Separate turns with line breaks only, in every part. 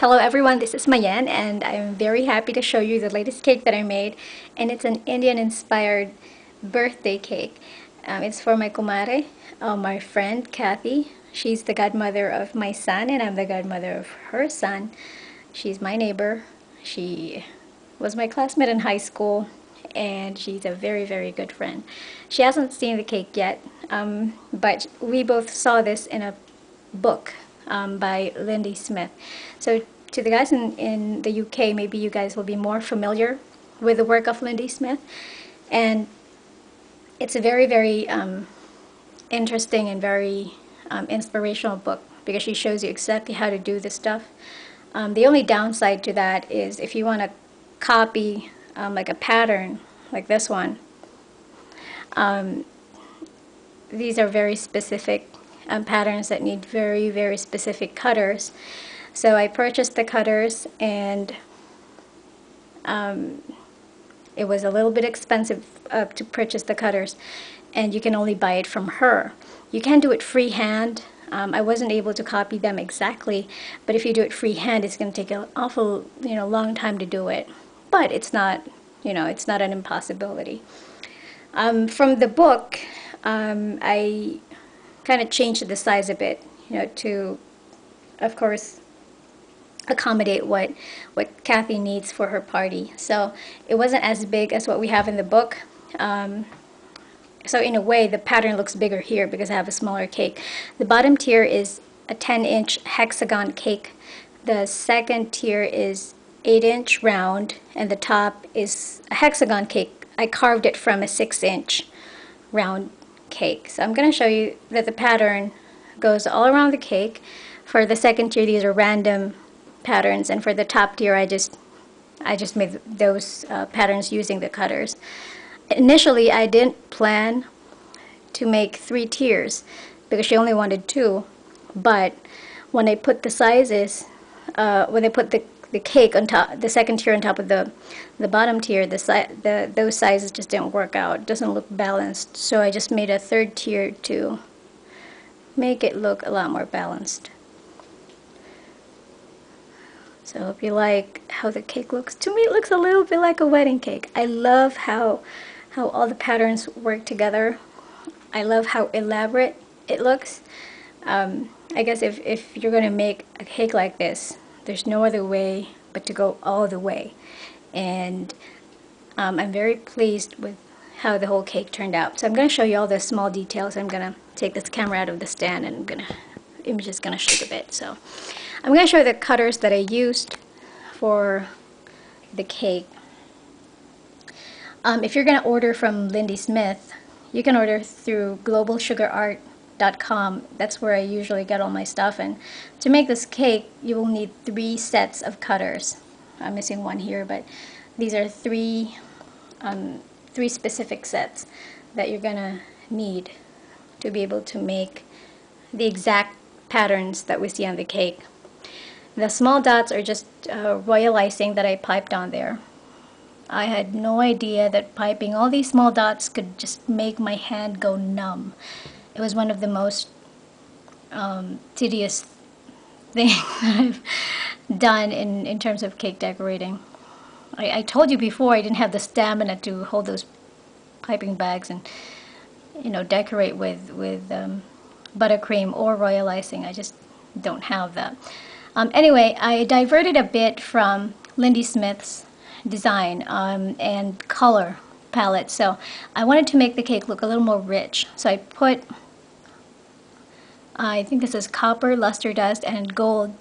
Hello everyone, this is Mayen and I'm very happy to show you the latest cake that I made, and it's an Indian inspired birthday cake. It's for my kumare, my friend Kathy. She's the godmother of my son and I'm the godmother of her son. She's my neighbor. She was my classmate in high school and she's a very good friend. She hasn't seen the cake yet, but we both saw this in a book by Lindy Smith. So to the guys in the UK, maybe you guys will be more familiar with the work of Lindy Smith. And it's a very interesting and very inspirational book because she shows you exactly how to do this stuff. The only downside to that is if you want to copy like a pattern like this one, these are very specific patterns that need very specific cutters. So I purchased the cutters and it was a little bit expensive to purchase the cutters, and you can only buy it from her. You can do it freehand. I wasn't able to copy them exactly, but if you do it freehand, it's going to take an awful long time to do it. But it's not, it's not an impossibility. From the book, I kind of changed the size a bit, to, of course, accommodate what Kathy needs for her party. So it wasn't as big as what we have in the book. So in a way, the pattern looks bigger here because I have a smaller cake. The bottom tier is a 10-inch hexagon cake. The second tier is 8-inch round, and the top is a hexagon cake. I carved it from a 6-inch round cake. So I'm going to show you that the pattern goes all around the cake. For the second tier, these are random patterns, and for the top tier, I just made those patterns using the cutters. Initially, I didn't plan to make 3 tiers because she only wanted 2, but when I put the sizes, when I put the cake on top, the second tier on top of the bottom tier, those sizes just didn't work out. It doesn't look balanced, so I just made a 3rd tier to make it look a lot more balanced. So I hope you like how the cake looks. To me, it looks a little bit like a wedding cake. I love how all the patterns work together. I love how elaborate it looks. I guess if you're going to make a cake like this, there's no other way but to go all the way. And I'm very pleased with how the whole cake turned out. So I'm going to show you all the small details. I'm going to take this camera out of the stand and I'm just going to shake a bit. So I'm going to show you the cutters that I used for the cake. If you're going to order from Lindy Smith, you can order through globalsugarart.com. That's where I usually get all my stuff. And to make this cake, you will need 3 sets of cutters. I'm missing one here, but these are 3 specific sets that you're going to need to be able to make the exact patterns that we see on the cake. The small dots are just royal icing that I piped on there. I had no idea that piping all these small dots could just make my hand go numb. It was one of the most tedious things that I've done in terms of cake decorating. I told you before I didn't have the stamina to hold those piping bags and decorate with buttercream or royal icing. I just don't have that. Anyway, I diverted a bit from Lindy Smith's design and color palette. So I wanted to make the cake look a little more rich. So I put, I think this is copper, luster dust, and gold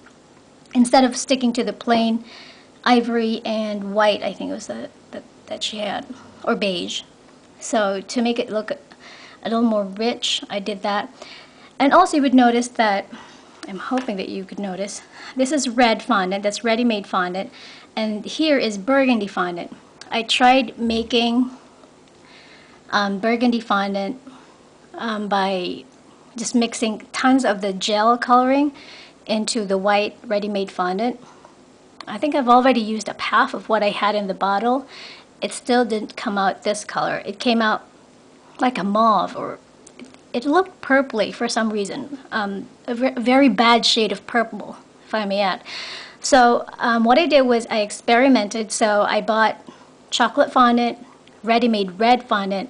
instead of sticking to the plain ivory and white. I think it was that she had, or beige. So to make it look a little more rich, I did that. And also you would notice that, I'm hoping that you could notice, this is red fondant, that's ready-made fondant, and here is burgundy fondant. I tried making burgundy fondant by just mixing tons of the gel coloring into the white ready-made fondant. I think I've already used up half of what I had in the bottle. It still didn't come out this color. It came out like a mauve, or it looked purpley for some reason. A very bad shade of purple, if I may add. So what I did was I experimented. So I bought chocolate fondant, ready-made red fondant,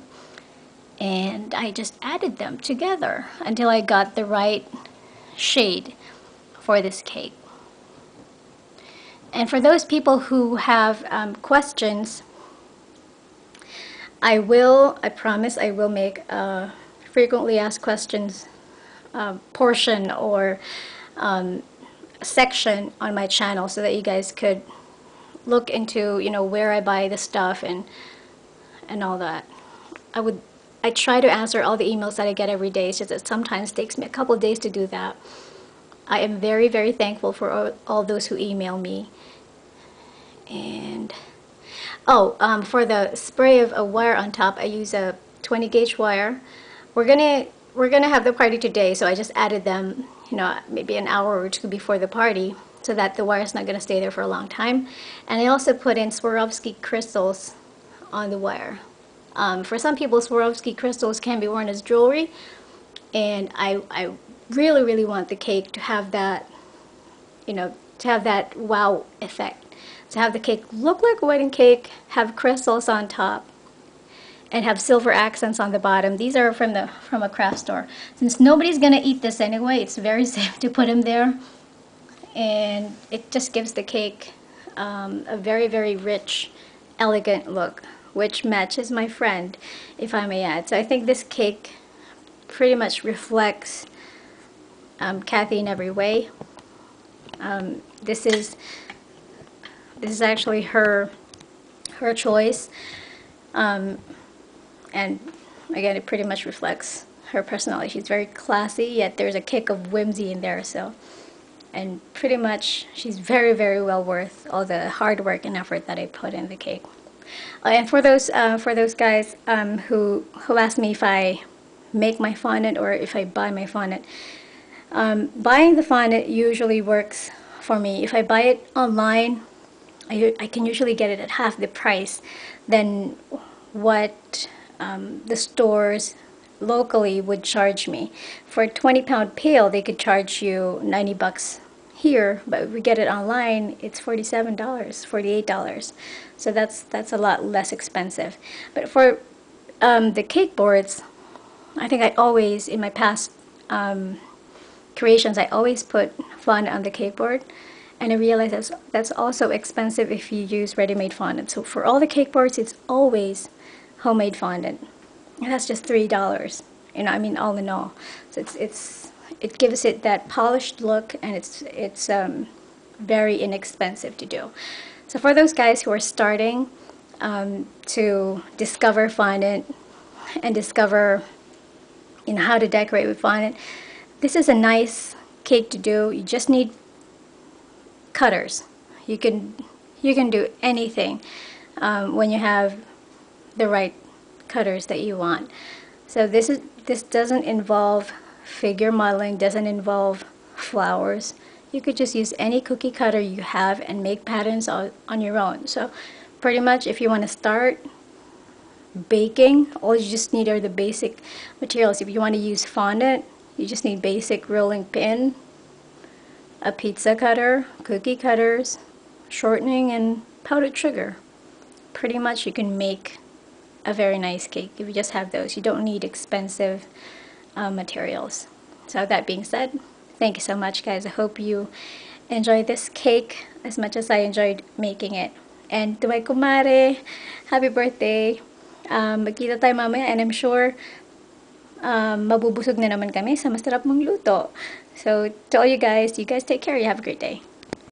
and I just added them together until I got the right shade for this cake. And for those people who have questions, I promise I will make a frequently asked questions portion or section on my channel so that you guys could look into, you know, where I buy the stuff and all that. I try to answer all the emails that I get every day. It's just that sometimes it takes me a couple of days to do that. I am very, very thankful for all those who email me. And for the spray of a wire on top, I use a 20 gauge wire. We're gonna have the party today, so I just added them, you know, maybe an hour or two before the party, so that the wire is not gonna stay there for a long time. And I also put in Swarovski crystals on the wire. For some people, Swarovski crystals can be worn as jewelry, and I really, really want the cake to have that, you know, to have that wow effect. To have the cake look like a wedding cake, have crystals on top, and have silver accents on the bottom. These are from a craft store. Since nobody's gonna eat this anyway, it's very safe to put them there, and it just gives the cake a very, very rich, elegant look, which matches my friend, if I may add. So I think this cake pretty much reflects Kathy in every way. This is actually her choice, and again, it pretty much reflects her personality. She's very classy, yet there's a kick of whimsy in there. So, and pretty much she's very, very well worth all the hard work and effort that I put in the cake. And for those guys who ask me if I make my fondant or if I buy my fondant, buying the fondant usually works for me. If I buy it online, I can usually get it at half the price than what the stores locally would charge me. For a 20-pound pail, they could charge you 90 bucks here, but if we get it online, it's $47, $48. So that's a lot less expensive. But for the cake boards, I think I always, in my past creations, I always put fondant on the cake board. And I realize that's also expensive if you use ready-made fondant. So for all the cake boards, it's always homemade fondant. And that's just $3. You know, I mean, all in all. So it gives it that polished look, and it's very inexpensive to do. So for those guys who are starting to discover fondant and discover, you know, how to decorate with fondant, this is a nice cake to do. You just need cutters. You can do anything when you have the right cutters that you want. So this doesn't involve figure modeling, doesn't involve flowers. You could just use any cookie cutter you have and make patterns on your own. So pretty much, if you want to start baking, all you just need are the basic materials. If you want to use fondant, you just need basic rolling pin, a pizza cutter, cookie cutters, shortening, and powdered sugar. Pretty much you can make a very nice cake if you just have those. You don't need expensive materials. So that being said, thank you so much, guys. I hope you enjoyed this cake as much as I enjoyed making it. And to my kumare, happy birthday. Magkita tayo mamaya, and I'm sure mabubusog na naman kami sa masarap mong luto. So to all you guys take care. You have a great day.